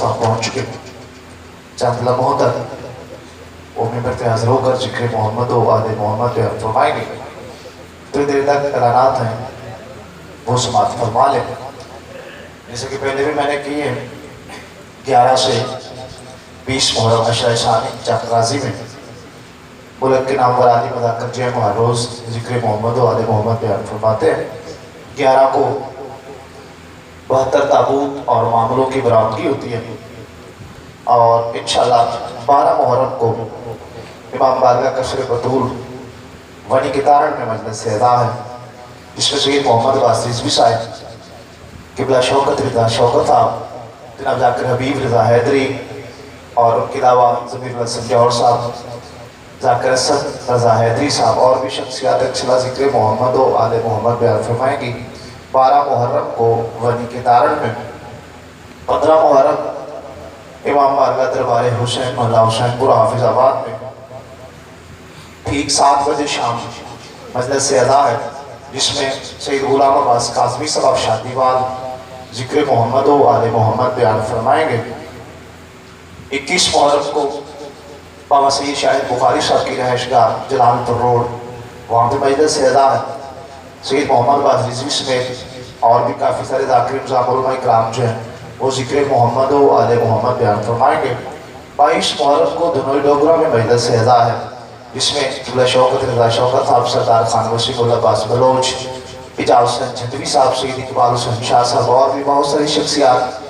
तक पहुँच चुके। चंद लम्हों तक वो मिंबर पे हाजिर होकर जिक्र मोहम्मद व आले मोहम्मद पे फरमाएंगे। तो देर तक ऐलानात हैं वो समात फरमा लें। जैसे कि पहले भी मैंने किए 11 से 20 मुहर्रम अशरा शानी चक्राजी में मुल्क के नाम वरानी मदाकर जय रोज़ जिक्र मोहम्मद व आले मोहम्मद बयान फरमाते हैं। 11 को 72 ताबूत और मामलों की बरामदगी होती है और इंशाअल्लाह 12 मुहर्रम को इमाम बारगाह कसर बतूल वनी के तारण में मजलिस से अदा है, जिसमें सैयद मोहम्मद अब्बास रिजवी साहब, किबला शौकत रिजा शौकत साहब, जनाब जाकिर हबीब रिजा हैदरी और उनके अलावा ज़मीर हसन जौहर साहब, जाकिर असद रजा हैदरी साहब और भी शख्सियात अक्सला ज़िक्र मोहम्मद व आले मोहम्मद बयान फरमाएंगी। 12 मुहर्रम को वनी के तारण में, 15 मुहर्रम इमाम बारगाह दरबार हुसैन मोहल्ला हुसैनपुर हाफिज़ाबाद में ठीक 7 बजे शाम मजलिस से अदा है, जिसमें सैयद गुलाम अब्बास काज़मी साहब शादीवाल ज़िक्र मोहम्मद व आले मोहम्मद बयान फरमाएंगे। 21 मुहर्रम को बाबा सैयद शाहिद बुखारी साहब की रहायशगाह जलालपुर रोड, वहाँ पर मजलिस से अदा है। सैयद मोहम्मद अब्बास रिजवी समेत और भी काफ़ी सारे ज़ाकिरीन उलमा इकराम जो हैं वो ज़िक्र मोहम्मद व आले मोहम्मद बयान फरमाएंगे। 22 मुहर्रम को धनोई डोगरा में मजलिस से अदा है, जिसमें किबला शौकत रजा शौकत साहब, सरदार खान वसीमुल्लाह अब्बास बलोच, इजाज़ हुसैन झंडवी साहब, सैयद इकबाल हुसैन शाह साहब और भी बहुत सारी शख्सियात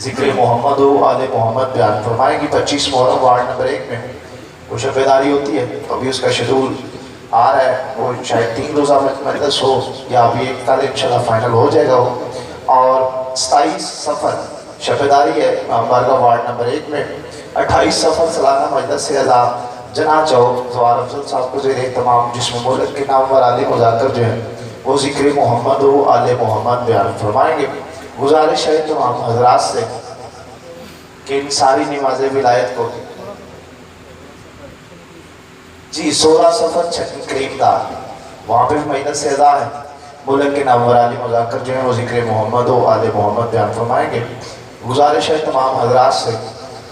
ज़िक्र मोहम्मद व आले मोहम्मद बयान फरमाएंगी। 25 मुहर्रम वार्ड नंबर 1 में वो शबेदारी होती है, तो अभी उसका शेड्यूल आ रहा है, वो शायद 3 रोज़ा मजलिस हो या अभी एक कल इंशाल्लाह फाइनल हो जाएगा वो। और 27 सफ़र शबेदारी है बारगाह वार्ड नंबर 1 में। 28 सफ़र सालाना मजलिस से अदा जना चौक जवार अफजल साहब को ज़ेर तमाम, जिसमें मुल्क के नाम वर आले मुज़ाकर जो है वो ज़िक्र मोहम्मद व आले मोहम्मद बयान फरमाएंगे। गुजारिश है तमाम हजरात से कि इन सारी नमाज विलायत को जी 16 सफ़र छठी करीमदार वहाँ पर भी महीना से अदा है। मुल्क के नाम वर आले मुज़ाकर जो है वो ज़िक्र मोहम्मद व आले मोहम्मद बयान फरमाएंगे। गुजारिश है तमाम हजरात से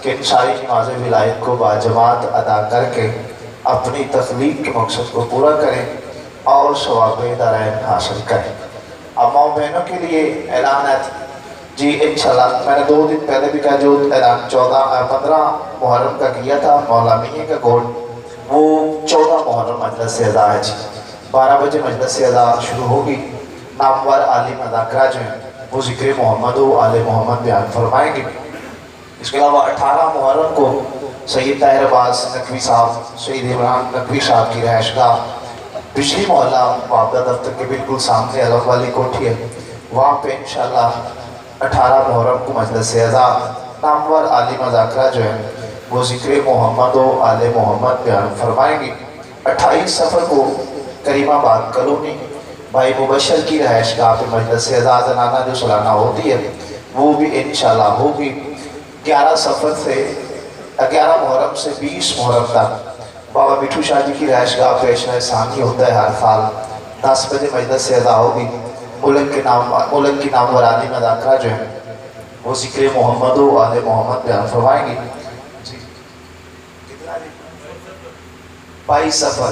कि इन सारी नमाज विलायत को बाजमात अदा करके अपनी तख्लीक के मकसद को पूरा करें और सवाब दारैन हासिल करें। अब माओ बहनों के लिए ऐलान है जी इंशाल्लाह, मैंने 2 दिन पहले भी कहा, जो ऐलान 15 मुहर्रम का किया था मौला मियां का गोल, वो 14 मुहर्रम मजलिस से अदा है जी। 12 बजे मजलिस से अदा शुरू होगी। नामवर आलिम अदाकरा जो हैं वो ज़िक्र मोहम्मद व आले मोहम्मद बयान फरमाएंगे। इसके अलावा 18 मुहर्रम को सैयद ताहिर अब्बास नकवी साहब, सैयद इमरान नकवी साहब की रहायशगाह बिजली मोहल्ला वापदा दफ्तर के बिल्कुल सामने अलग वाली कोठी है, वहाँ पे इंशाल्लाह 18 मुहर्रम को मजलिस से अदा नामवर आलिम अदाकरा जो है वो ज़िक्र मोहम्मद व आले मोहम्मद बयान फरमाएंगे। 28 सफ़र को करीमाबाद कॉलोनी भाई मुबशर की रहायशगाह पे मजलिस से अदा जनाना जो सालाना होती है वो भी इंशाल्लाह होगी। 11 सफ़र से 11 मुहर्रम से 20 मुहर्रम तक बाबा मिठू शाह जी की रहायशगाह पे इशरा सानी होता है। हर साल 10 बजे मजलिस से अदा होगी। मुल्क की नाम वरानी अदाकरा जो है वो ज़िक्र मोहम्मद व आले मोहम्मद बयान फरमाएंगी। 22 सफ़र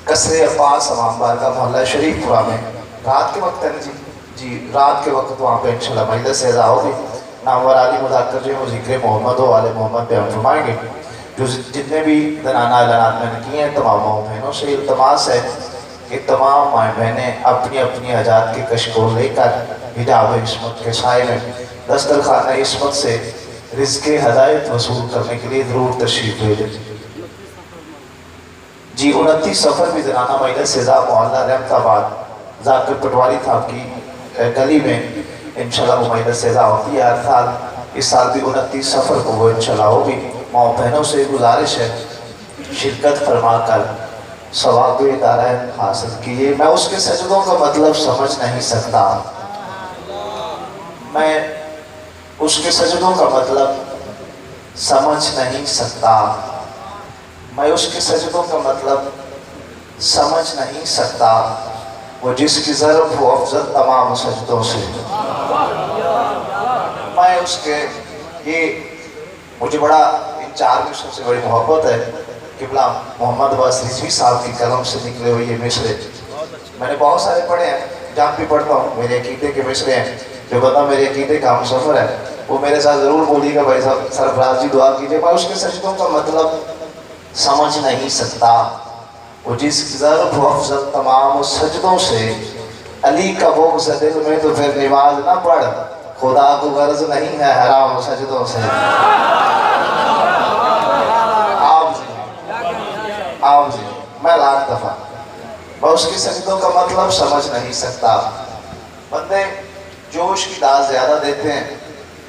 कसरे अब्बास अमाम बारगाह मोहल्ला शरीफपुरा में रात के वक्त है ना जी रात के वक्त वहाँ पे इंशाल्लाह मजलिस से अदा होगी। नामवर आली मुज़ाकर जो है वो ज़िक्र मोहम्मद व आले मोहम्मद बयान फरमाएंगे। जो जितने भी दनाना ऐलानात मैंने किए हैं तमाम माओ बहनों से इल्तमास है कि तमाम माएँ बहनें अपनी अपनी हजात के कश को लेकर हिजाब इस्मत के साए में दस्तरखाना इस्मत से रिज़्क़ हदायत वसूल करने के लिए ज़रूर तशरीफ़ भेजें जी। 29 सफ़र भी दनाना मजलिस से अदा मोहल्ला रहमताबाद जाकिर पटवारी साहब की गली में इंशाल्लाह वो मजलिस से अदा होती है हर साल। इस साल भी 29 सफ़र को वो इंशाल्लाह होगी। माओ बहनों से गुजारिश है शिरकत फरमा कर सवाब दारैन हासिल किए। मैं उसके सजदों का मतलब समझ नहीं सकता, मैं उसके सजदों का मतलब समझ नहीं सकता, मैं उसके सजदों का मतलब समझ नहीं सकता। वो जिसकी ज़रफ़ हो अफजल तमाम सजदों से, मैं उसके ये मुझे बड़ा इन 4 मिसरों से बड़ी मोहब्बत है। किबला मोहम्मद अब्बास रिजवी साहब की कलम से निकले हुए ये मिसरे मैंने बहुत सारे पढ़े हैं, जहाँ भी पढ़ता हूँ मेरे अकीदे के मिसरे हैं। जो बंदा मेरे अकीदे का हमसफर है वो मेरे साथ ज़रूर बोलिएगा भाई साहब सरफराज जी दुआ कीजिए। मैं उसके सजदों का मतलब समझ नहीं सकता। वो जिस ज़र्फ़ अफ़ज़ल तमाम सजदों से अली का बुग़्ज़ दिल में तो फिर नमाज ना पढ़, खुदा को गर्ज नहीं है हराम सजदों से। आप जी मैं लाख दफ़ा मैं उसकी सजदों का मतलब समझ नहीं सकता। बंदे जोश की दाद ज़्यादा देते हैं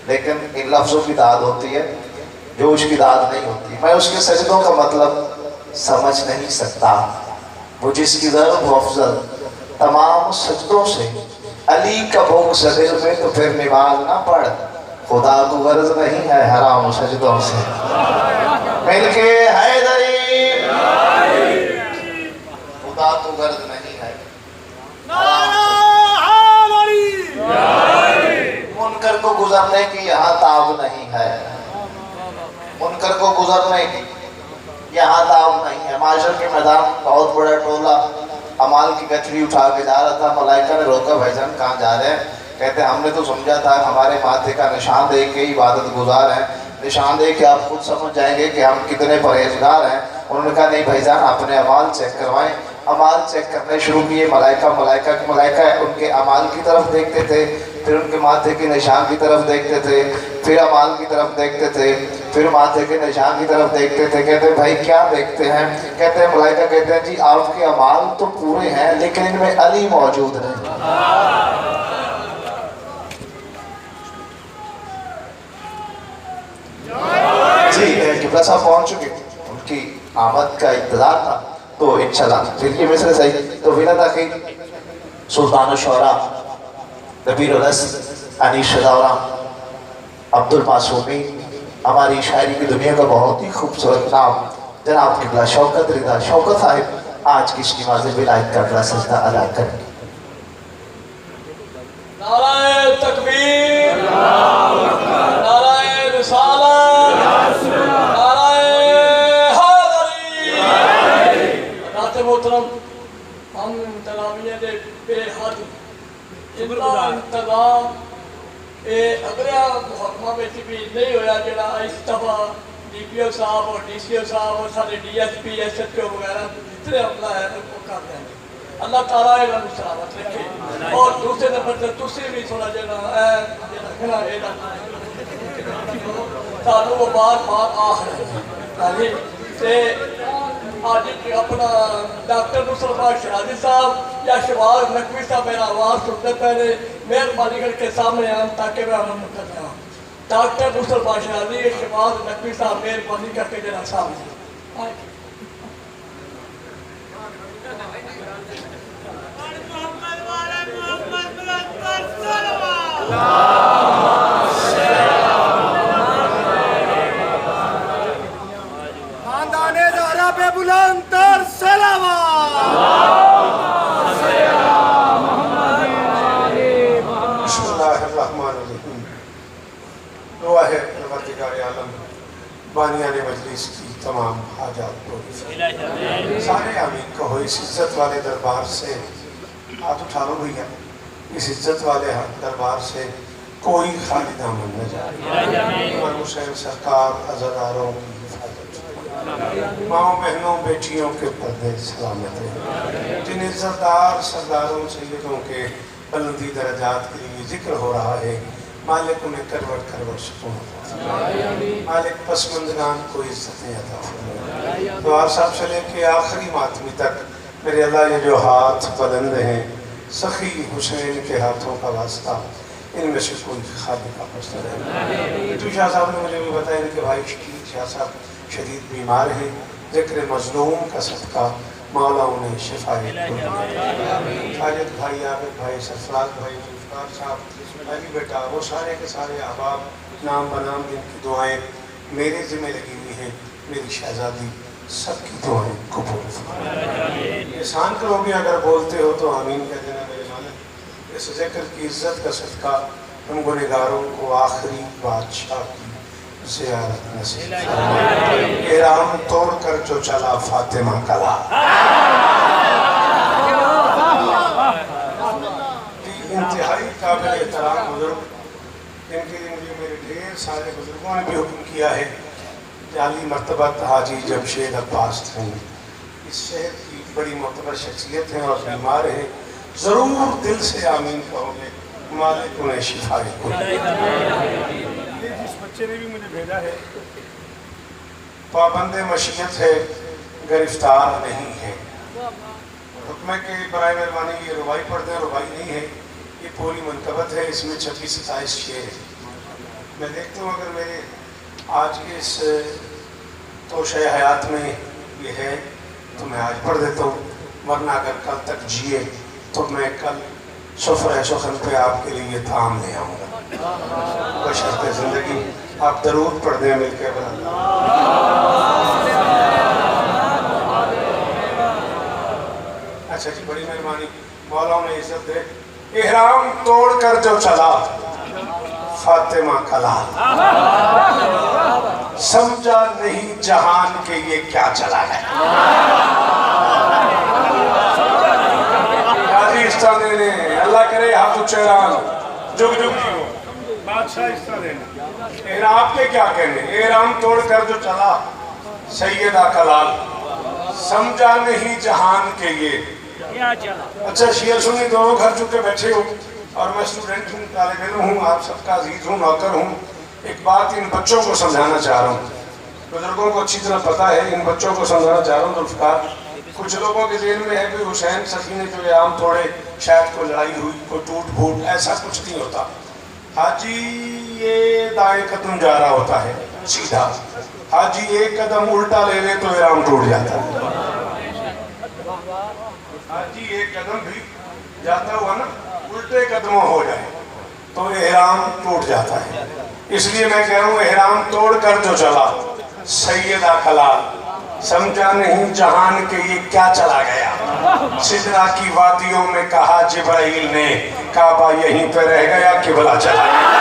लेकिन इन लफ्ज़ों की दाद होती है, जोश की दाद नहीं होती। मैं उसके सजदों का मतलब समझ नहीं सकता। वो जिसकी ज़र्फ़ अफ़ज़ल तमाम सजदों से अली का बुग़्ज़ दिल में तो फिर नमाज ना पढ़, खुदा को गर्ज नहीं है हराम सजदों से। मिलके हैदरी खुदा को गर्ज नहीं है, मुनकर को गुजरने की यहाँ ताब नहीं है, मुनकर को गुजरने की यहाँ ताब नहीं है। माशर के मैदान बहुत बड़ा टोला अमाल की गठरी उठा के जा रहा था। मलाइका ने रोका, भाईजान कहाँ जा रहे हैं? कहते हमने तो समझा था हमारे माथे का निशान देख के इबादत गुजार हैं, निशान देख के आप खुद समझ जाएंगे कि हम कितने परहेजगार हैं। उन्होंने कहा नहीं भाईजान अपने अमाल चेक करवाएं। अमाल चेक करने शुरू किए। मलाइका उनके अमाल की तरफ देखते थे, फिर उनके माथे के निशान की तरफ देखते थे, फिर अमाल की तरफ देखते थे, फिर माथे के निशान की तरफ देखते थे। कहते भाई क्या देखते हैं? कहते हैं मलाइका कहते हैं जी आपके अमाल तो पूरे हैं लेकिन इनमें अली मौजूद है। जी किबला साहब पहुंच चुके, उनकी आमद का इंतजार था तो इंशाल्लाह फिर ये मिसरे सही तो विनता की सुल्तान शुरा नबीर अनीश दौरा अब्दुल मासूमी हमारी शायरी की दुनिया का बहुत ही खूबसूरत नाम जनाब किबला शौकत रिदा शौकत साहिब आज की इसकी नमाज़ विलायत का अगला सजदा अदा करें। नाराए तकबीर, नाराए रिसालत, नाराए हैदरी। नाते मोहतरम हम तलाविया दे बेहद इंतजाम अगले मुहकमा में भी नहीं होया जरा इस दफा DPO साहब और DCO साहब और सारे DSP SHO वगैरह जितने अमला है वो कर रहे हैं। अल्लाह ताला इन्हें सलामत रखे। और दूसरे नंबर पर तुसी भी थोड़ा जना सानू वो बार आख रहे आज अपना डॉक्टर मुसलमान शराजी साहब या शबाज नकवी साहब मेरा आवाज़ सुनते पहले मेहरबानी करके सामने आए ताकि मैं अमल कर रहा हूँ। डॉक्टर मुसलमान शराजी शबाज नकवी साहब मेहरबानी करके जरा सामने आए। बुलंदर सलावा दुआ है परवरदिगार आलम बानियान मजलिस की तमाम हाजात पूरी सारे आमीन कहो। इस इज्जत वाले दरबार से हाथ उठा लो भैया, इस इज्जत वाले दरबार से कोई खाली दामन न जाए। इमाम हुसैन सरकार अज़ादारों की माओ बहनों बेटियों के पर्दे सलामत हैं। जिन इज्जतदार सरदारों सैयदों के बुलंदी दर्जात के लिए जिक्र हो रहा है, मालिक उन्हें करवट करवट सुकून मालिक पसमंदगान को इज्जतें अता फरमाए। तो आप साहब से लेके आखिरी मातमी तक मेरे अल्लाह ये जो हाथ बुलंद हैं सखी हुसैन के हाथों का वास्ता इनमें से कोई खाली का मसला है। तो शाह साहब ने मुझे भी बताया कि भाई शकील शाह साहब शदीद बीमार है, ज़िक्र मज़लूम का सदका मौला उन्हें शिफाए खालिद भाई आबिद भाई सरफराज भाई जुल्फ़िकार साहब अली बेटा वो सारे के सारे अहबाब नाम बनाम जिनकी दुआएं मेरे ज़िम्मे लगी हुई हैं, मेरी शहज़ादी सबकी दुआएं कबूल फरमाए। एहसान करोगे अगर बोलते हो तो आमीन कह देना मेरे मालिक। इस ज़िक्र की इज़्ज़त का सदका हम गुनहगारों को आखिरी बादशाह की ज़ियारत नसीब फरमाए। इहराम तोड़ कर जो चला फातिमा कला, इंतहाई काबिल एहतराम बुजुर्ग, इनके लिए मुझे मेरे ढेर सारे बुजुर्गों ने भी हुक्म किया है। जाली मरतबत हाजी जमशेद अब्बास थे, इस शहर की बड़ी मोतबर शख्सियत हैं और बीमार हैं, ज़रूर दिल से आमीन कहोगे, मालिक उन्हें शिफाए कुल। ये जिस बच्चे ने भी मुझे भेजा है, पाबंद मशीयत है, गिरफ्तार नहीं है। हुक्म के बराए मेहरबानी ये रुबाई पढ़ते हैं, रुबाई नहीं है, ये पूरी मनकबत है, इसमें 26-27 शेर है। मैं देखता हूँ अगर मेरे आज के इस तोशे हयात में ये है तो मैं आज पढ़ देता हूँ, वरना अगर कल तक जिए तो मैं कल सुफ़र सुखन पे आपके लिए ये ताम ले आऊँगा। बशर्ते ज़िंदगी आप दरूद पढ़ दें मिल के। अच्छा जी, बड़ी मेहरबानी, मौला ने इज्जत दे। इहराम तोड़ कर जो चला फातिमा कला, समझा नहीं जहान के ये क्या चला है। अल्लाह करे हाथ चेहरान जुग जुग जियो, बादशाह इस्ता देना। इहराम के क्या कहने, इहराम तोड़ कर जो चला सैयदा कलाल, समझा नहीं जहान के ये क्या चला। अच्छा, शेर सुन्नी दोनों घर चुके बैठे हो और मैं स्टूडेंट हूँ, तालिब इल्म हूँ, आप सबका अजीज हूँ, नौकर हूँ। एक बात इन बच्चों को समझाना चाह रहा हूँ, बुजुर्गों को अच्छी तरह पता है, इन बच्चों को समझाना चाह रहा हूँ। जुल्फ़िकार, कुछ लोगों के ज़हन में है कि हुसैन सखी ने जो इहराम तोड़े शायद कोई लड़ाई हुई, कोई टूट फूट, ऐसा कुछ नहीं होता। हाजी ये दाएं कदम जा रहा होता है सीधा, हाजी एक कदम उल्टा ले ले तो इहराम टूट जाता है। हाजी एक कदम भी जाता हुआ ना उल्टे कदमों हो जाए तो इहराम टूट जाता है। इसलिए मैं कह रहा हूँ, इहराम तोड़ कर जो चला सैयदा कलाल, समझा नहीं जहान के ये क्या चला गया। सिदरा की वादियों में कहा जिब्राइल ने, काबा यहीं पे रह गया, किबला चला गया।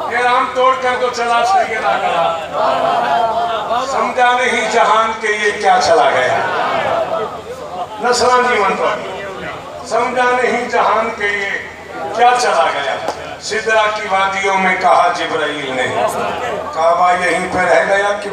इहराम तोड़ कर तो चला सैयदा कलाल, समझा नहीं जहान के ये क्या चला गया। नसरान जीवन पर समझा नहीं जहान के ये क्या चला गया। सिदरा की वादियों में कहा जिब्राइल ने, काबा यहीं पे रह गया कि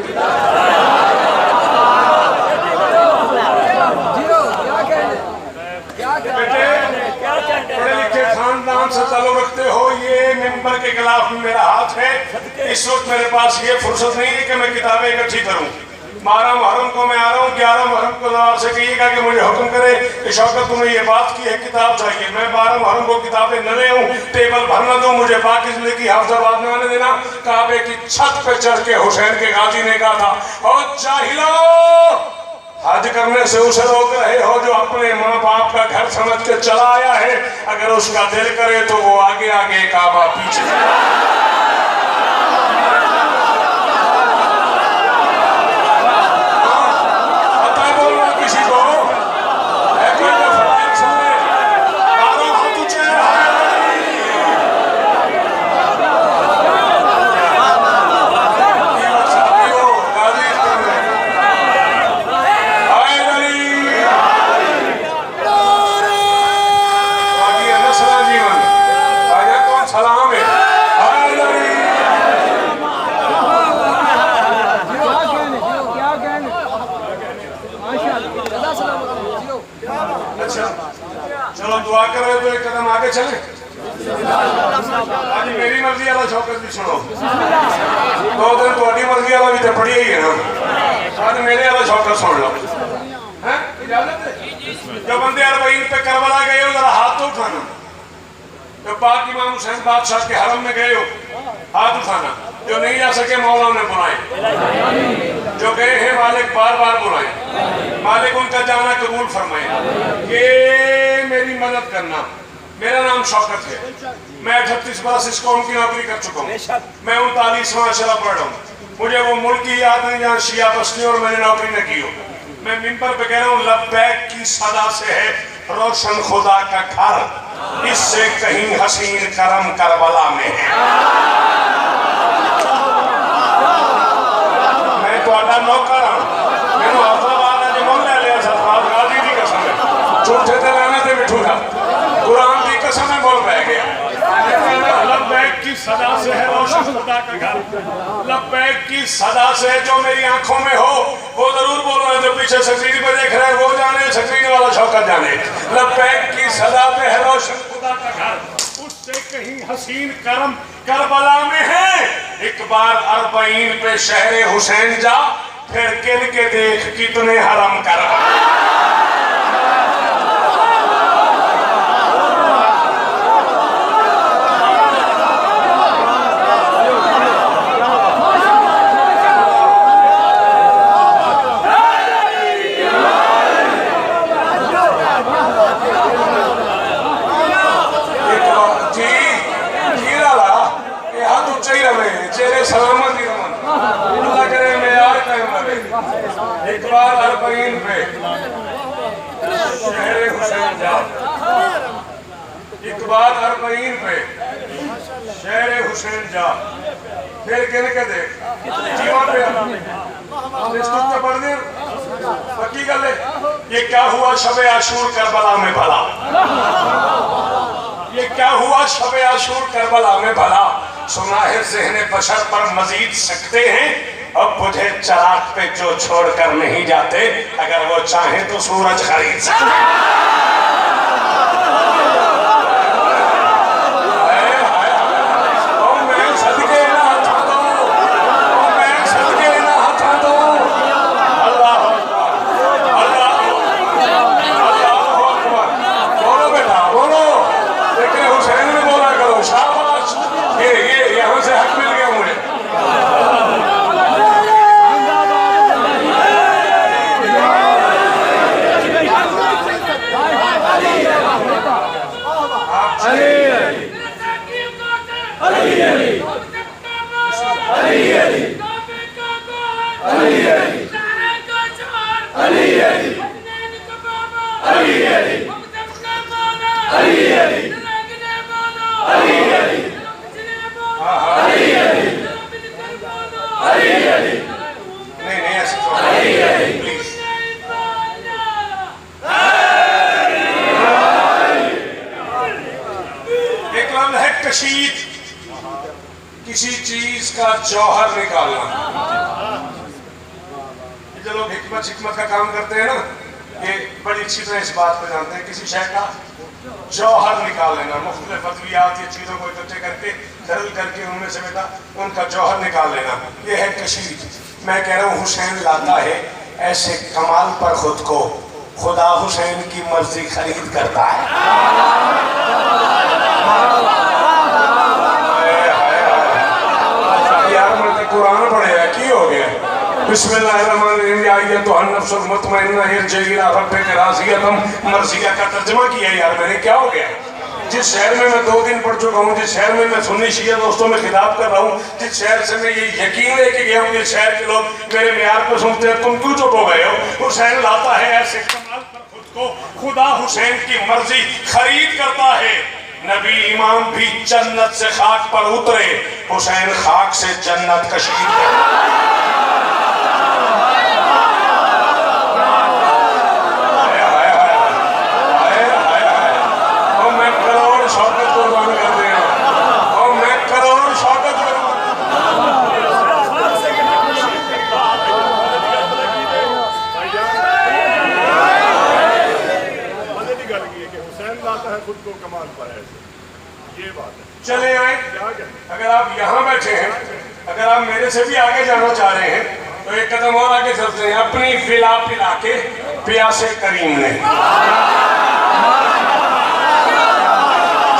पढ़े लिखे खानदान से ताल्लुक रखते हो, ये मिंबर के खिलाफ में मेरा हाथ है। इस वक्त मेरे पास ये फुर्सत नहीं है कि मैं किताबें इकट्ठी करूं। 12 मुहर्रम को मैं आ रहा हूँ, 11 मुहर्रम को नवाब से कहिएगा कि मुझे हुक्म करे कि शौकत तुम्हें ये बात की है किताब चाहिए। मैं 12 मुहर्रम को किताबें न ले आऊँ, टेबल भरना दूँ, मुझे बाकी जिंदगी हाफिजाबाद में आने देना। काबे की छत पे चढ़ के हुसैन के गाजी ने कहा था, और जाहिलो, हज करने से उसे रोक रहे हो जो अपने माँ बाप का घर समझ के चला आया है। अगर उसका दिल करे तो वो आगे आगे, काबा पीछे। पता बोलना किसी को है, कोई जो फराइज सुने, कारों हाथ ऊंचे चलो दुआ कर रहे तो एक कदम आगे चले। आज मेरी मर्जी वाला शौकत भी सुनो, 2 दिन थोड़ी मर्जी वाला भी तो पड़ी ही है ना, आज मेरे वाला शौकत सुन लो। हैं इजाजत है? जो बंदे अरबईन पे करबला गए हो जरा हाथ तो उठाना, तो पाक इमाम हुसैन बादशाह के हरम में गए हो, हाथ उठाना। जो नहीं जा सके मौला ने बुलाए, जो गए हैं मालिक बार बार बुलाए, मालिक उनका जाना कबूल फरमाए। ये मेरी मदद करना। मेरा नाम शौकत है, मैं 38 बरस इस कौम की नौकरी कर चुका हूँ, मैं 39वां अशरा पढ़ रहा हूँ। मुझे वो मुल्क की याद नहीं जहाँ शिया बस्ती और मैंने नौकरी न की हो। मैं मिंबर पे कह रहा हूँ, लब्बैक की सदा से है रोशन खुदा का घर, इससे कहीं हसीन करम करबला में है। मैं तो नौकर हूँ, मैंने हफ्ताबाद ने मोल ले लिया सरफराज गाजी की कसम है, झूठे ते रहने से बिठूंगा, कुरान की कसम में बोल रह गया। लब्बैक की सदा से है रोशन खुदा का घर, लब्बैक की सदा से जो मेरी आंखों में हो वो जरूर बोलो, जो पीछे स्क्रीन पे देख रहे हैं वो जाने, स्क्रीन वाला शौकत जाने। लब्बैक की सदा पे है रोशन खुदा का घर, उससे कहीं हसीन करम करबला में है। एक बार अरबईन पे शहरे हुसैन जा, फिर गिन के देख कितने हरम करबला। एक बार अरबईन पे शहरे हुसैन जा, एक बार अरबईन पे शहरे हुसैन जा, फिर गिन के देख जीवन पे पढ़ दे पक्की गल है। ये क्या हुआ शबे आशूर करबला में भला, ये क्या हुआ शबे आशूर करबला में भला। सुनाहे ज़हने बशर पर मजीद सकते हैं, अब मुझे चराग पे जो छोड़कर नहीं जाते, अगर वो चाहे तो सूरज खरीद सकते। किसी चीज का जौहर निकालना। जो लोग हिकमत का काम करते हैं ना, ये बड़ी अच्छी तरह इस बात को जानते हैं। किसी शय का जौहर निकाल लेना, मुख्तलिफ अद्वियात ये चीज़ों को इकट्ठे करके दरल करके उनमें से बेटा उनका जौहर निकाल लेना, ये है कशीद। मैं कह रहा हूँ हुसैन लाता है ऐसे कमाल पर खुद को, खुदा हुसैन की मर्जी खरीद करता है। यार मैं कुरान पढ़ेगा की हो गया। बिस्मिल्लाहिर्रहमानिर्रहीम तो अन्नफ्सुल मुतमइन्ना इरजिई इला रब्बिका राज़ियतम मर्ज़िया का तर्जुमा किया यार मैंने, क्या हो गया। जिस शहर में मैं 2 दिन पढ़ चुका हूँ, जिस शहर में मैं सुन्नी शिया दोस्तों में खिताब कर रहा हूँ, जिस शहर से मैं ये यकीन लेके गया हूँ, जिस शहर के लोग मेरे मियार को सुनते हैं, तुम क्यों चुप हो गए हो। हुसैन लाता है ऐसे कमाल पर खुद को, खुदा हुसैन की मर्जी खरीद करता है। नबी इमाम भी जन्नत से खाक पर उतरे, हुसैन खाक से जन्नत कशीद करता है। खुद को कमाल पर है, ये बात है। चले आए, अगर आप यहाँ बैठे हैं, अगर आप मेरे से भी आगे जाना चाह रहे हैं तो एक कदम और आगे चलते हैं। अपनी फिला पिला के प्यासे करीम ने,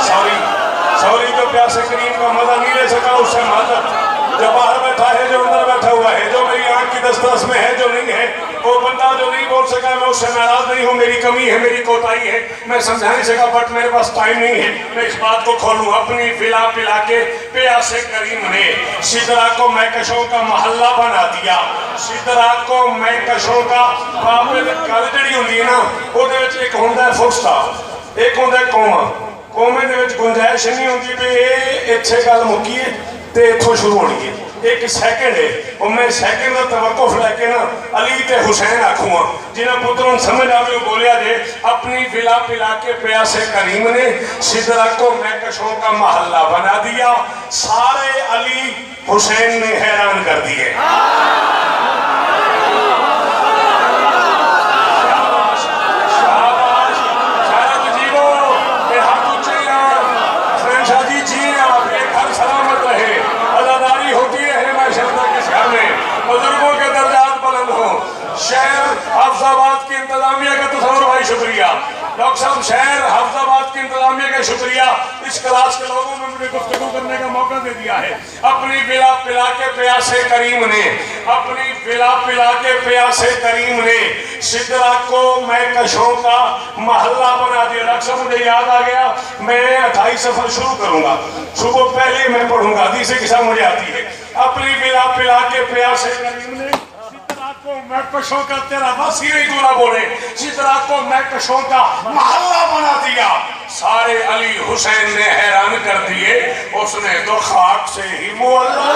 सॉरी प्यासे करीम का मजा नहीं ले सका उससे माजर। जो बाहर बैठा है, जो अंदर बैठा हुआ है, जो मेरी आंख की दस्तरस में है, जो नहीं है, वो बंदा जो नहीं बोल सका, मैं उससे नाराज नहीं हूँ। मेरी कमी है, मेरी कोताही है, मैं समझा नहीं सका, बट मेरे पास टाइम नहीं है। मैं इस बात को खोलूँ, अपनी पिला पिला के प्यासे करीम ने सिदरा को महकशों का महल्ला बना दिया। सिदरा को महकशों का गल जी होंगी ना, वो एक होंगे फुल स्टॉप, एक होंगे कोमा। कोमे के गुंजाइश नहीं होती भी ये इतने गल मुक्की है तो इतों शुरू होनी है। एक सैकेंड है, और मैं सैकेंड का तवक्कुफ लैके ना अली ते हुसैन आखूँगा, जिन्हें पुत्रों समझ आवे बोलिया जे अपनी पिला पिला के प्यासे करीम ने सिदरा को महकशों का महल्ला बना दिया। सारे अली हुसैन ने हैरान कर दिए। बुजुर्गों के दर्जात बुलंद हो। शहर हाफिजाबाद की इंतजामिया का तस्वर भाई शुक्रिया। डॉक्टर साहब शहर हाफिजाबाद की इंतजामिया का शुक्रिया। इस क्लास के लोगों ने मुझे गुफ्तगू करने का मौका दे दिया है। अपनी पिला पिला के प्यासे करीम ने, अपनी पिला पिला के प्यासे करीम ने सिदरा को महकशों का महल्ला बना दिया। डॉक्टर साहब मुझे याद आ गया, मैं 28 सफर शुरू करूंगा, सुबह पहले मैं पढ़ूंगा, हदीस किसा मुझे आती है। अपनी पिला पिला के प्यासे करीम ने सिदरा को महकशों का, तेरा वासी नहीं दूना बोले, सिदरा को महकशों का महल्ला बना दिया। सारे अली हुसैन ने हैरान कर दिए। उसने तो खाक से ही मुअल्ला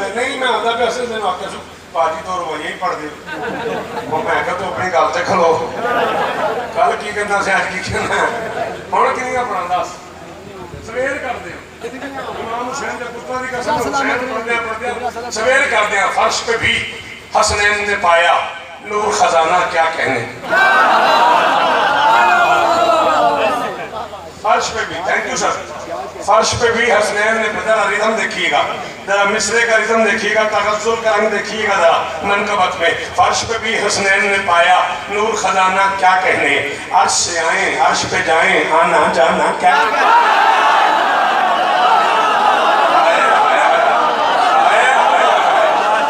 नहीं मैं आता पैसे मैं आख्या सू भाजी तो रवैया ही पढ़ दो। मैं क्या तू अपनी गल से खलो, कल की कहना से अज की कहना हम कि पढ़ा सवेर करते इमाम हुसैन के पुत्रों की कसम हुसैन पढ़दे सवेर करते हैं। फर्श पे भी हसनैन ने पाया नूर खजाना क्या कहने। फर्श पे भी, थैंक यू सर, फर्श पे भी हसनैन ने, जरा रिदम देखिएगा, जरा मिसरे का रिदम देखिएगा, तगज्जुल का रंग देखिएगा जरा मनकबत में। फर्श पे भी हसनैन ने पाया नूर खजाना क्या कहने। अर्श से आए अर्श पे जाए आना जाना क्या।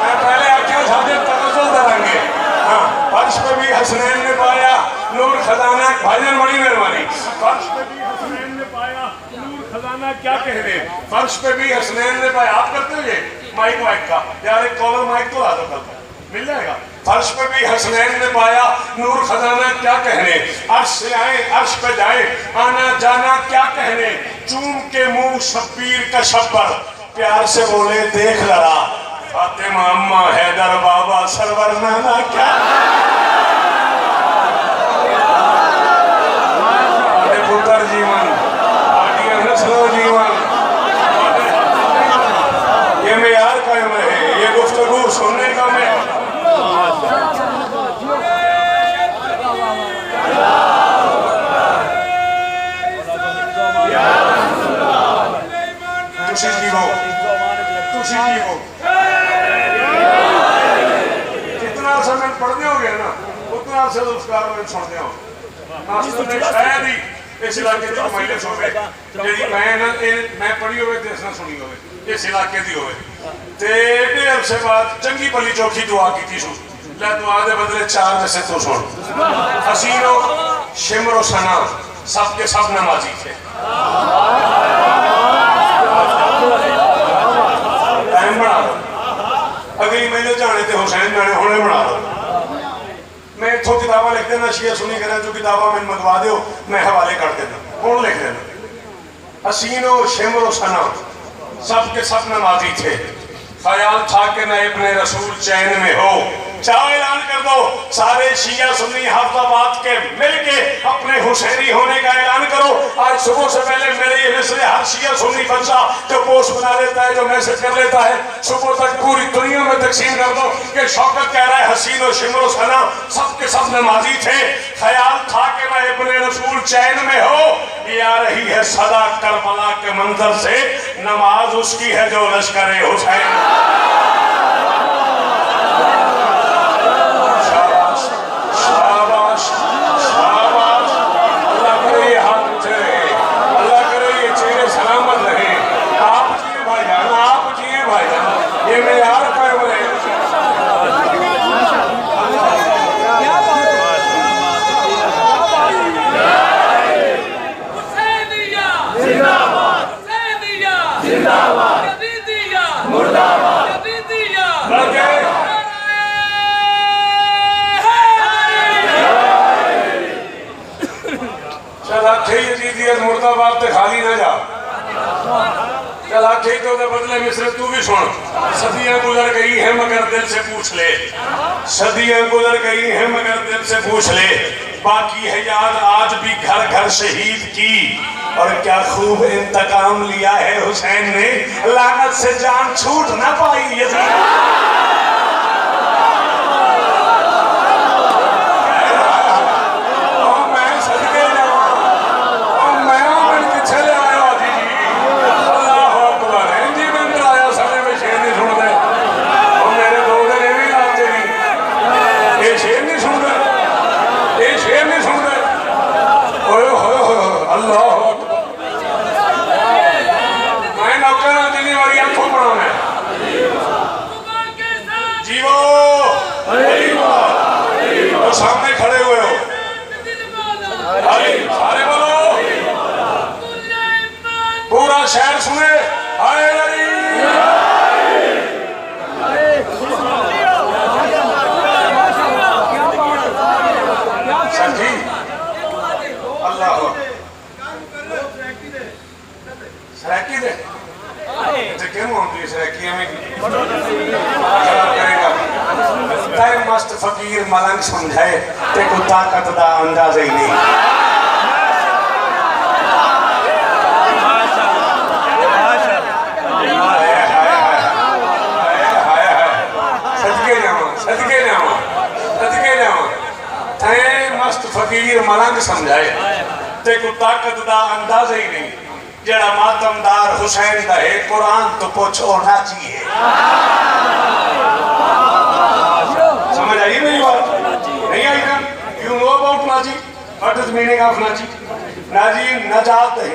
मैं पहले आख्या था तगज्जुल का रंग है। हाँ, फर्श पे भी हसनैन ने पाया नूर खजाना, भाईजान बड़ी मेहरबानी। फर्श पे भी हसनैन ने पाया नूर खजाना क्या कहने। फर्श पे भी हसनैन ने पाया। आप करते हो ये माइक वाइक का यार, एक कॉलर माइक तो ला दो, कल मिल जाएगा। फर्श पे भी हसनैन ने पाया नूर खजाना क्या कहने। अर्श से आए अर्श पे जाए आना जाना क्या कहने। चूम के मुंह शब्बीर का शब्बर प्यार से बोले देख लड़ा। फातिमा अम्मा हैदर बाबा सरवर नाना क्या। पुत्र जीवन नस्लो जीवन ये मेयार कायम रहे, ये गुफ्तगू सुनने का मैं जितना समय पढ़ते हो गए ना उतना से उसकार में सुनते हो। मास्टर ने शायद ही इस इलाके की माइलेज होवे जेडी मैं पढ़ी होवे ते इसने सुनी होवे, इस इलाके दी होवे ते एडे अरसे बाद चंगी भली चौखी दुआ कीती सु। ले दुआ दे बदले 4 में से तू सुन। हसीनो शिमरो सना सबके सब नमाजी थे। टाइम बना अगली महीने जाने थे हुसैन जाने होने बना दो। मैं इतों किताबा लिख देना शिया सुनी करें, जो किताबा मैंने मंगवा दो मैं हवाले कर देना, कौन लिख देना। हसीनो शिमरो सना सब के सब नमाजी थे। ख्याल था कि नए अपने रसूल चैन में हो। चाहो ऐलान कर दो सारे शिया सुन्नी हाफिजाबाद के मिलके अपने हुसैनी होने का ऐलान करो। आज सुबह से पहले मेरे ये मिसरे हर शिया सुन्नी बच्चा जो पोस्ट बना लेता है, जो मैसेज कर लेता है, सुबह तक पूरी दुनिया में तकसीम कर दो कि शौकत कह रहा है हसीन और शिमरो सना सब के सब नमाजी थे। ख्याल था कि मैं अपने रसूल चैन में हो। ये आ रही है सदा करबला के मंजर से, नमाज उसकी है जो लश्कर हुसैन। मुर्दाबाद ते खाली ना जा। चल ठीक तो बदले मिसरे तू भी सुन। सदियां गुजर गई हैं मगर दिल से पूछ ले, सदियां गुजर गई हैं मगर दिल से पूछ ले, बाकी है याद आज भी घर घर शहीद की। और क्या खूब इंतकाम लिया है हुसैन ने, लानत से जान छूट ना पाई यजीद। सामने खड़े हुए हो सारे बोलो, पूरा शहर सुने हाय अली। सच्ची अल्लाह सराकी दे क्यों आती सराकी करेगा। मस्त फकीर मलंग समझाए ते को ताकत दा अंदाजा ही नहीं। सदके जावा मस्त फकीर मलंग समझाए ते को ताकत दा अंदाजा ही नहीं। जड़ा मातमदार हुसैन दा है कुरान तो पूछो ना चाहिए। समझ आई मेरी बात? नहीं आई ना? यू नो अबाउट नाजी? व्हाट इज मीनिंग ऑफ नाजी? नाजी नजात है,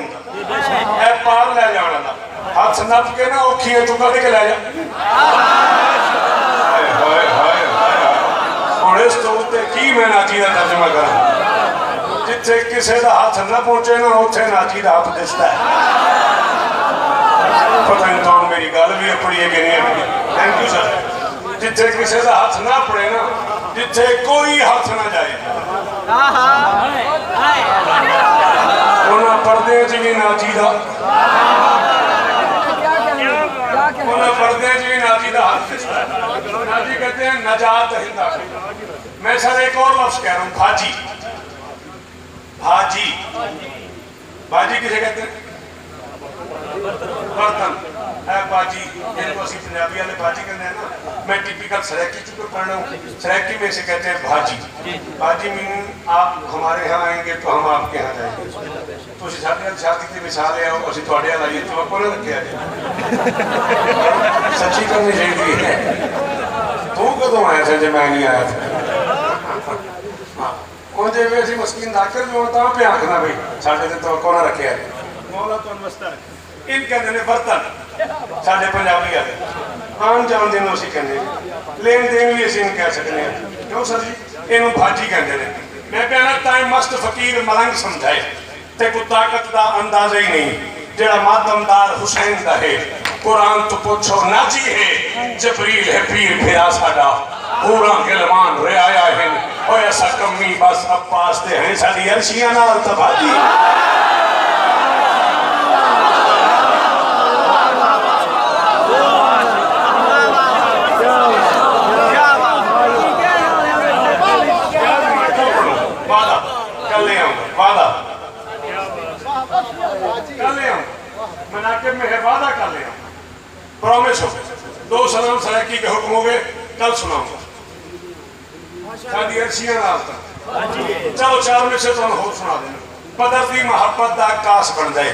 ए पार ले जाने दा। हाथ नप के ना औखी है तू कद के ले जा। हाय हाय हाय और इस तो उत्ते की मैं नाजी दा तर्जुमा करा। जिथे किसी का हाथ न पहुंचे ना उथे नाजी का हाथ दिसता है। पता नहीं तो मेरी गल भी अपनी है कि नहीं। Thank you sir. जिथे किसी का हाथ ना पड़े ना, जिथे कोई हाथ ना जाए, उन्होंने पर्दे च भी नाजी का हाथ दिसता है। नाजी कहते हैं नजात हिंदा। मैं सर एक और लफ्ज कह रहा हूँ, भाजी। भाजी भाजी किसे कहते हैं? बर्तन है भाजी, जिनको असं पंजाबी वाले भाजी कहते हैं ना। मैं टिपिकल सराइकी चुप पढ़ना हूँ। सराइकी में से कहते हैं भाजी। भाजी मीन आप हमारे यहाँ आएंगे तो हम आपके यहाँ जाएंगे। तो शादी की मिसाल है असं थोड़े लाइए तो आपको ना रखे सच्ची करनी चाहिए। तू कदों आया था जब मैं नहीं आया था? जे भी असं मस्कीन दाखिल जो तो पे आखना भाई साढ़े तो कौन रखे है मौला तो मस्तर इन कहते हैं बर्तन। साढ़े पंजाबी वाले आन जान दिन असीं कहते, लेन देन भी असीं कह सकते हैं। क्यों सर जी इनू भाजी कहते हैं। मैं कहना ताए मस्त फकीर मलंग समझाए ते को ताकत का अंदाजा ही नहीं। जड़ा मातमदार हुसैन का है कुरान तो पूछो नाजी है। जबरील है पीर फिरा साडा पूरा गिलमान रियाया है। और ऐसा कमी बस अब्बास दे हैं साडी अर्शियां नाल तबादी। दो सलाम सराकी के हुक्म हो गए, कल सुनाऊंगा। चलो चार में से तो हो सुना देना। पदर दी मोहब्बत दा आकाश बन जाए,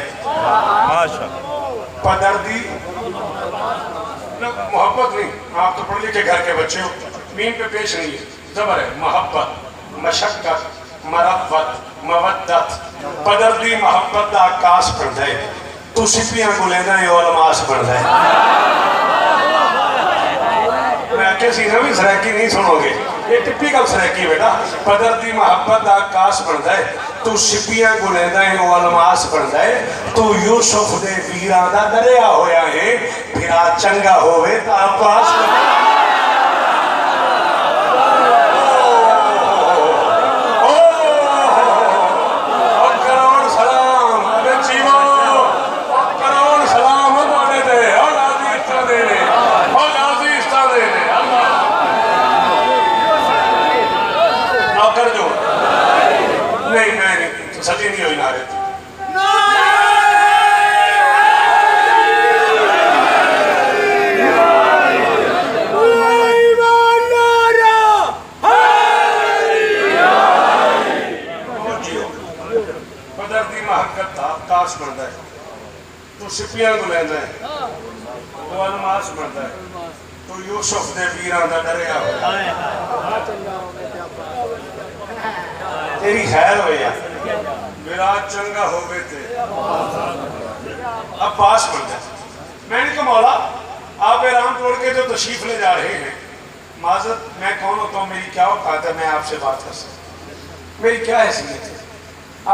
पदर दी मोहब्बत नहीं, आप तो पढ़ लिखे घर के बच्चे हो, मीन पे पेश नहीं है, जबर है। मोहब्बत, मशक्कत, मरफ़त, मवद्दत, पदर दी मोहब्बत दा आकाश बन जाए, तू सिपियां को लेना है अलमास बन जाए। मैं आके सीना भी सराकी नहीं सुनोगे, ये टिपिकल सराकी बेटा। पदर दी मोहब्बत दा आकाश बन जाए, तू सिपियां को लेना है अलमास बन जाए, तू यूसुफ दे वीरां दा दरिया होया है, फिरा चंगा होवे ता अब्बास सजी नहीं हुई नारे बदरती महकत था काश बनता है, तू सिपियां को लेंदा है, वो अलमास बनता है, तू यूसुफ दे वीरां दा डरिया तेरी खैर हो यार, मेरा चंगा हो गए थे अब्बास बन जाए। मैंने कहा मौला आप राम तोड़ के जो तशरीफ ले जा रहे हैं, माजरत मैं कौन होता हूँ, मेरी क्या औकात है, मैं आपसे बात कर सकता, मेरी क्या हैसियत है?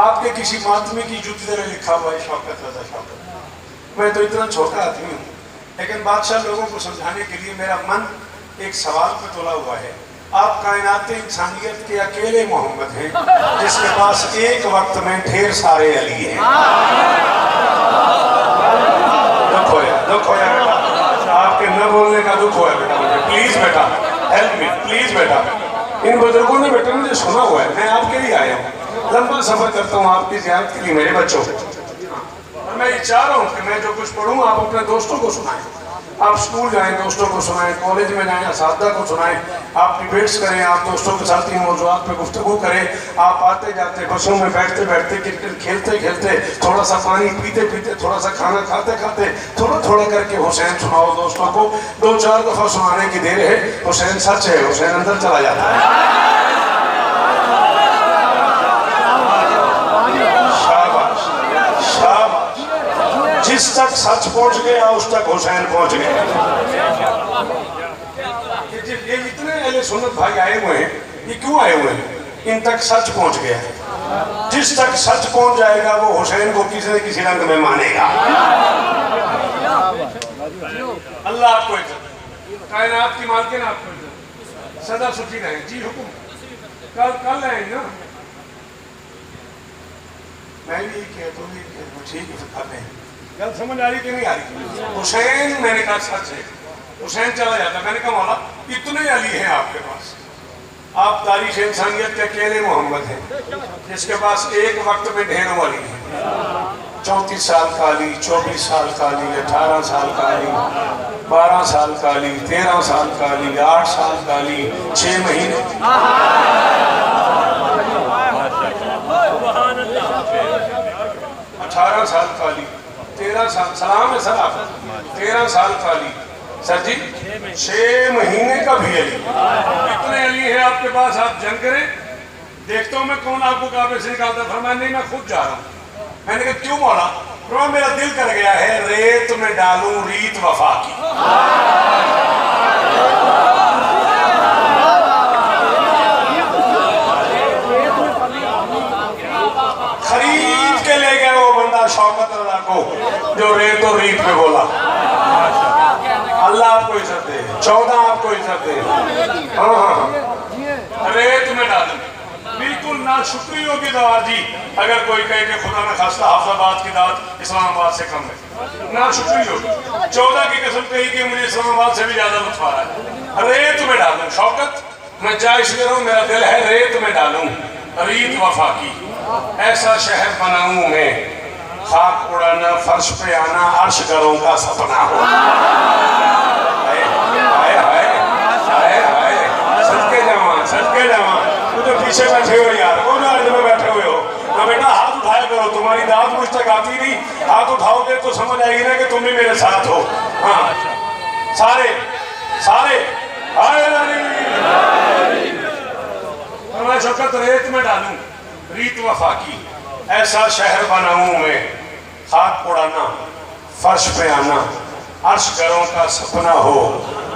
आपके किसी मातमी की जुती तरह लिखा हुआ है शौकत रजा शौकत। मैं तो इतना छोटा आदमी हूँ, लेकिन बादशाह लोगों को समझाने के लिए मेरा मन एक सवाल पे तुला हुआ है। आप कायनात इंसानियत के अकेले मोहम्मद हैं जिसके पास एक वक्त में ढेर सारे अली हैं। दुख होया बेटा, आपके न बोलने का दुख होया बेटा मुझे। प्लीज बेटा हेल्प मी, प्लीज बेटा। इन बुजुर्गों ने बेटा मुझे सुना हुआ है, मैं आपके लिए आया हूँ, लंबा सफर करता हूँ आपकी ज़ियारत के लिए मेरे बच्चों को। और मैं ये चाह रहा हूँ कि मैं जो कुछ पढ़ूँ आप अपने दोस्तों को सुनाएं, आप स्कूल जाएं दोस्तों को सुनाएं, कॉलेज में जाएं असातिज़ा को सुनाएं, आप डिबेट्स करें, आप दोस्तों के साथ इन मौज़ूआत पे गुफ्तगू करें, आप आते जाते बसों में बैठते बैठते क्रिकेट खेलते खेलते, थोड़ा सा पानी पीते पीते, थोड़ा सा खाना खाते खाते थोड़ा थोड़ा करके हुसैन सुनाओ दोस्तों को। 2-4 दफ़ा सुनाने की देर है, हुसैन सच है, हुसैन अंदर चला जाता है। जिस तक सच पहुंच गया उस तक हुसैन पहुंच गया। ये इतने अहले सुन्नत भाई आए हुए हैं, ये क्यों आए हुए हैं? इन तक सच पहुंच गया है। जिस तक सच पहुंच जाएगा वो हुसैन को किसी न किसी रंग में मानेगा। अल्लाह आपको इज्जत, कायनात की मालकिन आपको इज्जत, सदा सुखी रहे। जी हुक्म, कल आएंगे ना, मैं भी ठीक है, कर रहे हैं। गल समझ आ रही कि नहीं आ रही? हुसैन मैंने कहा सच है, हुसैन चला जाता। मैंने कहा मौला इतने अली हैं आपके पास, आप तारीख इंसानियत के अकेले मोहम्मद हैं जिसके पास एक वक्त में ढेरों अली हैं। 34 साल का अली, 24 साल का अली, 18 साल का अली, 12 साल का अली, 13 साल का अली, 8 साल का अली, 6 महीने 18 साल का अली, 13 साल, सलाम है सर आप, 13 साल का अली सर जी, 6 महीने का भी अली। इतने अली है आपके पास, आप जंग करें, देखता हूँ मैं कौन आपको काबे से निकालता। फरमाया नहीं मैं खुद जा रहा हूँ। मैंने कहा क्यों मौला? फरमाया मेरा दिल कर गया है रेत में डालूं रीत वफा की। खरीद के ले गया वो बंदा शौकत रज़ा को जो रेत और रीत में बोला। अल्लाह आपको इज्जत दे, 14 आपको इज्जत दे। हाँ रेत में डालूं, बिल्कुल ना शुक्री होगी दावत जी अगर कोई कहे कि खुदा न खास्ता हाफिजाबाद की दावत इस्लामाबाद से कम है, ना शुक्री होगी। 14 की कसम कही कि मुझे इस्लामाबाद से भी ज्यादा लुत्फ आ रहा है। रेत में डालूं शौकत, मैं जा इसलिए रहा हूँ, मेरा दिल है रेत में डालूं रीत वफा की। ऐसा शहर बनाऊं मैं, खाक उड़ाना फर्श पे आना अर्श घरों का सपना हो। जगाती रही। हाथ उठाओगे तो समझ आएगी ना कि तुम भी मेरे साथ हो। हाँ सारे सारे मैं शौकत रेत में डालूं रीत वफा की, ऐसा शहर बनाऊं मैं खाक उड़ाना फर्श पे आना, अर्श घरों का सपना हो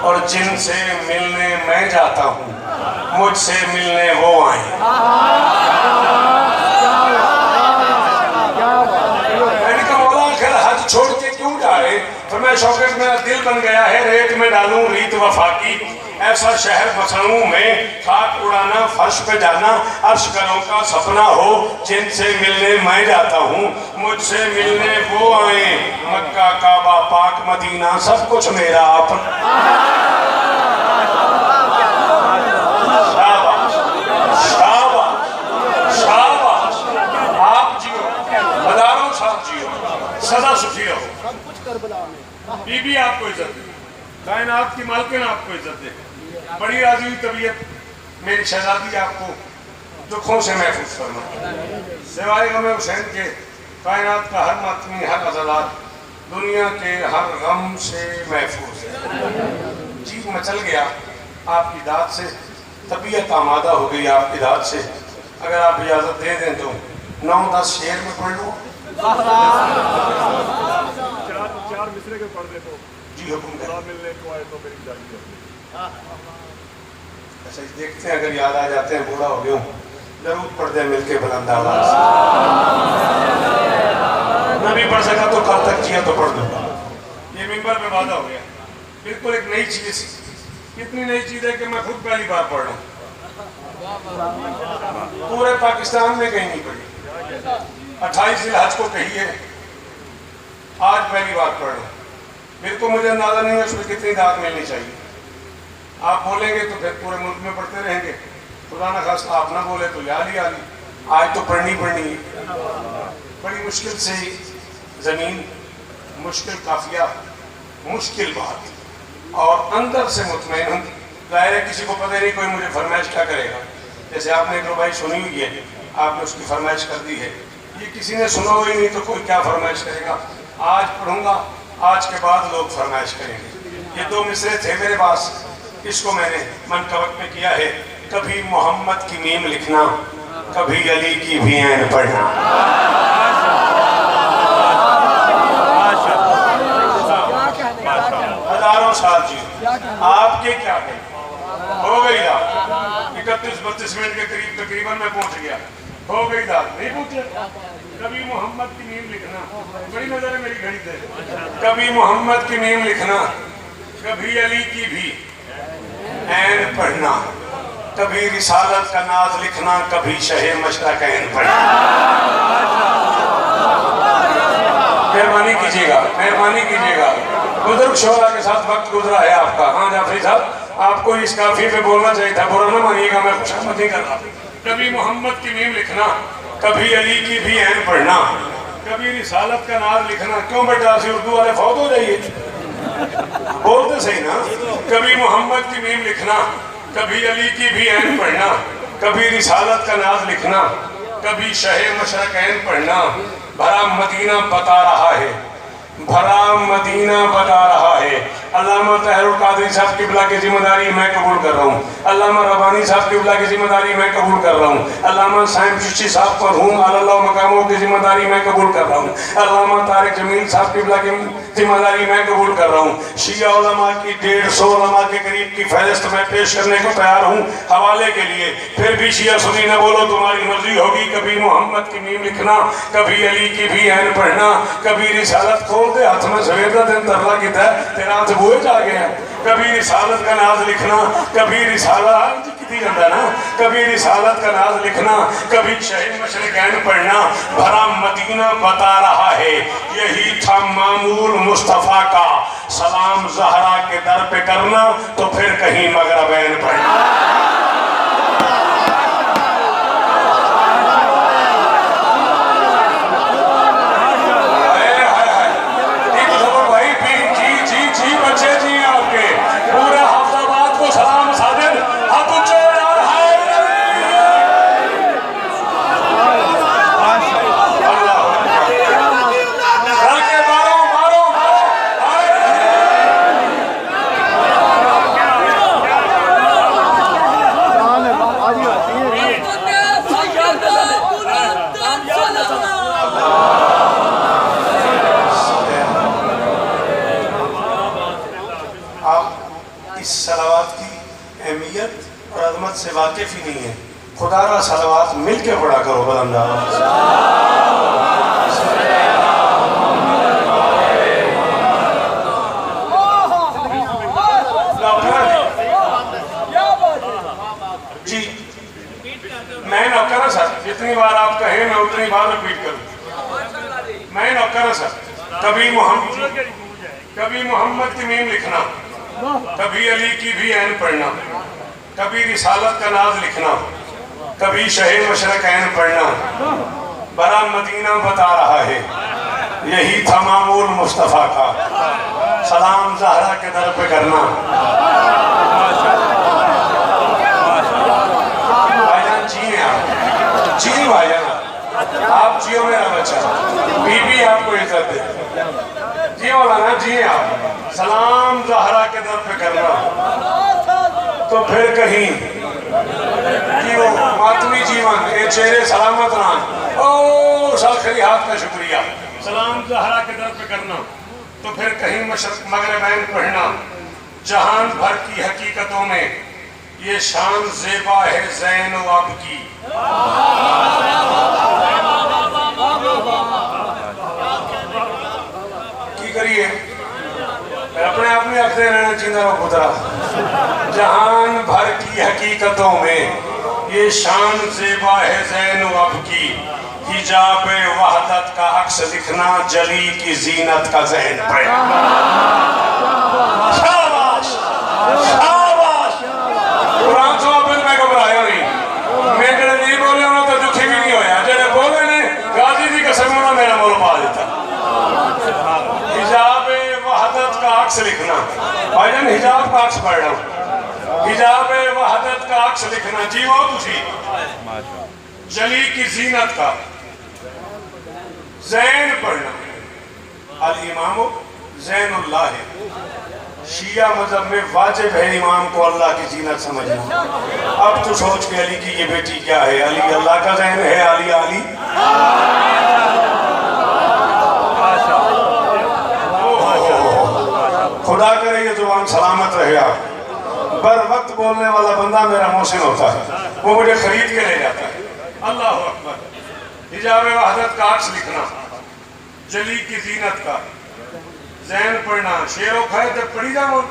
और जिनसे मिलने मैं जाता हूँ मुझसे मिलने वो आए। मैंने कहा मौला आखिर हज छोड़ के क्यों जाए? तो मैं शौकत मेरा दिल बन गया है रेत में डालूं रीत वफा की, ऐसा शहर बसाऊं मैं खाक उड़ाना फर्श पे जाना, अर्श घरों का सपना हो जिनसे मिलने मैं जाता हूँ मुझसे मिलने वो आए। मक्का काबा पाक मदीना सब कुछ मेरा अपना। शाबाश शाबाश शाबाश, आप जियो हजारों साल जियो सदा सुखी रहो। बीबी आपको इज्जत दे, कायनात की मालकिन आपको इज्जत दे, बड़ी राजी हुई तबीयत मेरी शहजादी आपको दुखों से महफूज फरमा। सिवाय गम हुसैन के कायनात का हर मातमी हर अज़लात दुनिया के हर गम से महफूज है। जी मचल गया आपकी दाद से, तबीयत आमादा हो गई आपकी दाद से। अगर आप इजाज़त दे दें तो 9-10 शेर में पढ़ लूँ। चार मिसरे के पढ़ दे तो जी हुक्म करें। मिलने को आए तो मेरी जानी। अच्छा देखते हैं अगर याद आ जाते हैं, बूढ़ा हो गया जरूर पढ़ दे मिलके बुलंद आवाज। मैं भी पढ़ सका तो कल तक जिया तो पढ़ दूंगा। ये मिंबर पे वादा हो गया, बिल्कुल एक नई चीज, इतनी नई चीज है कि मैं खुद पहली बार पढ़ रहा हूँ। पूरे पाकिस्तान में कहीं नहीं पढ़ी। 28 जिलहज को कही है, आज पहली बार पढ़ रहा हूँ। बिल्कुल मुझे अंदाजा नहीं है उसमें कितनी दाद मिलनी चाहिए। आप बोलेंगे तो फिर पूरे मुल्क में पढ़ते रहेंगे, खुदा न खास्ता आप ना बोले तो या ली। आज तो पढ़नी बड़ी मुश्किल से ज़मीन, मुश्किल काफिया, मुश्किल बात और अंदर से मुतमईन हूँ। जाहिर है किसी को पता नहीं कोई मुझे फरमाइश क्या करेगा। जैसे आपने एक रुबाई सुनी हुई है, आपने उसकी फरमाइश कर दी है, ये किसी ने सुना हुआ ही नहीं तो कोई क्या फरमाइश करेगा। आज पढ़ूंगा, आज के बाद लोग फरमाइश करेंगे। ये 2 मिसरे थे मेरे पास, इसको मैंने मनकबत में किया है। कभी मोहम्मद की मीम लिखना, कभी अली की भी ऐन पढ़ना। हजारों साल जी आपके क्या कहें हो गई रात 31-32 मिनट के करीब तकरीबन मैं पहुंच गया। हो गई रात नहीं पूछे। कभी मोहम्मद की मीम लिखना, बड़ी नजर है मेरी घड़ी से। कभी मोहम्मद की मीम लिखना, कभी अली की भी ऐन पढ़ना, कभी रिसालत का नाज लिखना, कभी शहे मशरक ऐन पढ़ना। मेहरबानी कीजिएगा, मेहरबानी कीजिएगा। बुजुर्ग शोरा के साथ वक्त गुजरा है आपका। हाँ जाफरी साहब, आपको इस काफी पे बोलना चाहिए था, बुरा ना मानिएगा, मैं खुशामद नहीं कर रहा। कभी मोहम्मद की मीम लिखना, कभी अली की भी ऐन पढ़ना, कभी रिसालत का नाज लिखना। क्यों बेटा से उर्दू वाले फौत हो जाइए, बोलते सही ना। कभी मोहम्मद की मीम लिखना, कभी अली की भी ऐन पढ़ना, कभी रिसालत का नाज लिखना, कभी शहे मशरक ऐन पढ़ना। भरा मदीना बता रहा है, भरा मदीना बता रहा है। अल्लामा तहरुल कादरी साहब किबला की जिम्मेदारी मैं कबूल कर रहा हूँ। अल्लामा रबानी साहब किबला की जिम्मेदारी मैं कबूल कर रहा हूँ। अल्लामा साइम चिश्ती साहब पर हूँ अल्लाह मकामों की जिम्मेदारी मैं कबूल कर रहा हूँ। अल्लामा तारिक जमील साहब किबला की जिम्मेदारी मैं कबूल कर रहा हूँ। शिया उलमा की 150 उलमा के करीब की फहरिस्त मैं पेश करने को तैयार हूँ हवाले के लिए। फिर भी शिया सुनी न बोलो, तुम्हारी मर्जी होगी। कभी मोहम्मद की मीम लिखना, कभी अली की भी ऐन पढ़ना, कभी रिसालत खोल दे हाथ में सवेर का दिन तरला की तेरा बुए जा गया। कभी रिसालत का नाज लिखना, कभी रिसालत कितनी गंदा ना, कभी रिसालत का नाज लिखना, कभी शहे मशरकैन पढ़ना। भरा मदीना बता रहा है, यही था मामूल मुस्तफ़ा का, सलाम ज़हरा के दर पे करना तो फिर कहीं मगरबैन पढ़ना। इस सलावात की अहमियत और अजमत से वाकिफ ही नहीं है। खुदारा सलावात मिल के पढ़ा करो बुलंद आवाज़ से। जी मैं नौकर हूं सर, जितनी बार आप कहें मैं उतनी बार रिपीट करूं। मैं नौकर हूं सर। कभी मोहम्मद की मीम लिखना, कभी अली की भी ऐन पढ़ना, कभी रिसालत का नाज लिखना, कभी शहे मशरक ऐन पढ़ना। बड़ा मदीना बता रहा है, यही था मामूल मुस्तफ़ा का, सलाम ज़हरा के दर पे करना। भाईजान जिए आप, जिए भाईजान आप जियो मेरा बच्चा, बीबी आपको इज्जत दे। जिए मौलाना जिए आप, सलाम ज़हरा के दर पे करना। तो फिर कहीं कि वो मातमी जीवन ए चेहरे सलामत रहन, ओ सलखरी हाथ का शुक्रिया, सलाम ज़हरा के दर पे करना। तो फिर कहीं मशरक़ मग़रिबैन पढ़ना। जहान भर की हकीकतों में ये शान ज़ेबा है ज़ैन व अब की। की करिए अपने आप में अखरे रहना चाहिए पुतरा। जहान भर की हकीकतों में ये शान ज़ेबा है ज़ैन व अब की। हिजाब वहदत का अक्स लिखना, जली की जीनत का ज़हन पे। शाबाश शाबाश। कुरान सुना मैं घबराया नहीं, मैं जड़े नहीं बोले उन्होंने तो दुखी भी नहीं होया, जड़े बोले ने गाजी की कसम उन्होंने मेरा मोल पा देता। हिजाब वहदत का अक्स लिखना, भाईजान हिजाब का अक्स पढ़ रहा हूँ। हिजाब वहदत का अक्स लिखना, जीवो तुसी जली की जीनत का ज़ैन पढ़ना। अल इमाम ज़ैनुल्लाह है। शिया मजहब में वाजिब है इमाम को अल्लाह की जीनत समझना। अब तो सोच के अली की ये बेटी क्या है, अली अल्लाह का ज़ैन है। अली अली खुदा करे ये जुबान सलामत रहे। आप बर वक्त बोलने वाला बंदा मेरा मोहसिन होता है, वो मुझे खरीद के ले जाता है। अल्लाह अकबर। हिजाब वहदत का अक्स लिखना, जली की जीनत का ज़ैन पढ़ना। शेरों खाए तो पढ़ी जाओ।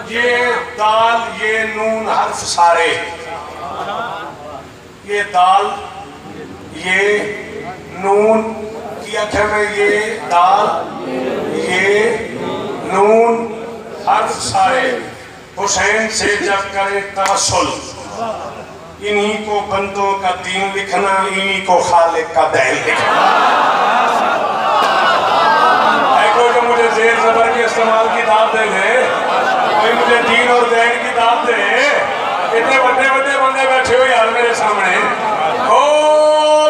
ये दाल ये नून हर्फ सारे, ये दाल ये नून की अखे में, ये दाल ये नून हर्फ सारे। हुसैन से जब करे तवस्सुल, इन्हीं को बंदों का दीन लिखना, इन्हीं को खालिक का दैन लिखना। कोई जो मुझे जेर जबर के इस्तेमाल की दाद दे दे, कोई मुझे दीन और दैन की दाद दे। इतने बड़े बड़े बंदे बैठे हो यार मेरे सामने, ओ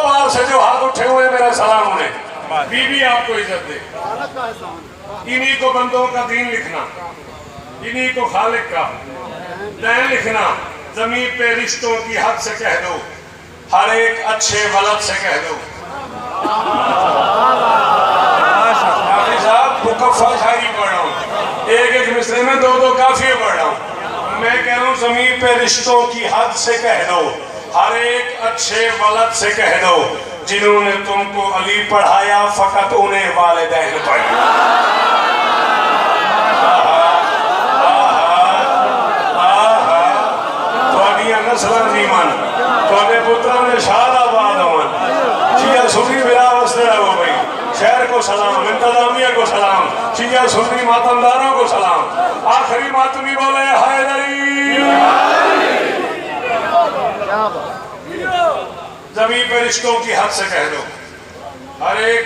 बाहर से जो हाथ उठे हुए मेरा सलाम उन्हें। बीबी आपको इज्जत दे। इन्हीं को बंदों का दीन लिखना, इन्हीं को खालिक का दैन लिखना। जमीन पे रिश्तों की हद से कह दो, हर एक अच्छे वलद से कह दो। मुकफ़ा शायरी पढ़ रहा हूँ, एक एक मिसरे में दो दो काफिये पढ़ रहा हूँ। मैं कह रहा हूँ जमीन पे रिश्तों की हद से कह दो, हर एक अच्छे वलद से कह दो। जिन्होंने तुमको अली पढ़ाया फकत उन्हें वालिदैन पढ़े। नस्लां जीवन थोड़े पुत्रों ने शादाबाद होवन। शिया सुन्नी विरावस्ते हो भाई, शहर को सलाम, इंतजामिया को सलाम, शिया सुन्नी मातमदारों को सलाम। आखिरी मातमी बोले हैदरी। जमीन पे रिश्तों की हद से कह दो, हर एक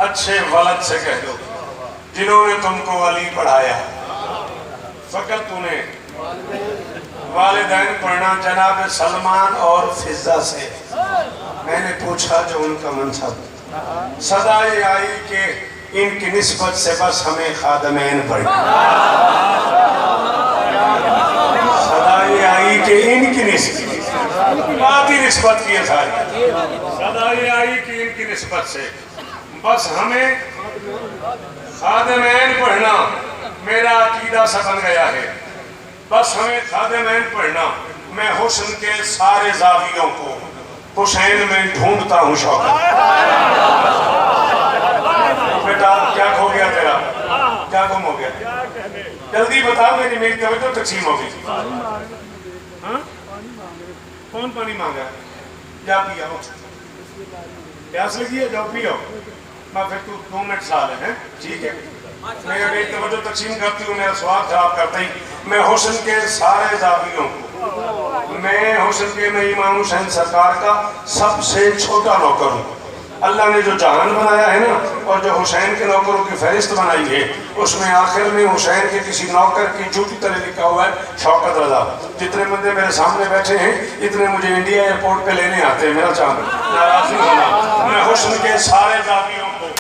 अच्छे वलद से कह दो। जिन्होंने तुमको अली पढ़ाया फकत उन्हें वालिदैन पढ़ना। जनाब सलमान और फिजा से मैंने पूछा जो उनका मनसब, सदा ये आई कि इनकी निस्बत से बस हमें खादमैन पढ़ना। सदा ये आई कि इनकी निस्बत की है सारी। सदा ये आई कि इनकी निस्बत से बस हमें खादमैन पढ़ना। मेरा अकीदा सा बन गया है बस हमें खादेमैन पढ़ना, मैं हुस्न के सारे जावियों को हुसैन में ढूंढता हूँ शौकत। बेटा क्या खो गया तेरा, क्या गुम हो गया, जल्दी बता, मेरी तवज्जो तकसीम हो गई। हाँ? कौन पानी मांगा, जा पिया, प्यास लगी है, जाओ पियो। मैं फिर तू 2 मिनट साल है, ठीक है, मैं अगर तवज्जो तकसीम करती हूँ, मेरा स्वाद खराब करता ही। मैं हुस्न के सारे जावियों को, मैं हुस्न के, मैं इमाम हुसैन सरकार का सबसे छोटा नौकर हूँ। अल्लाह ने जो जहान बनाया है ना, और जो हुसैन के नौकरों की फहरिस्त बनाई है, उसमें आखिर में हुसैन के किसी नौकर की झूठी तरह लिखा हुआ है शौकत रजा। जितने बंदे मेरे सामने बैठे हैं, इतने मुझे इंडिया एयरपोर्ट पे लेने आते हैं, मेरा चांद नाराज नहीं होना। मैं हुस्न के सारे जावियों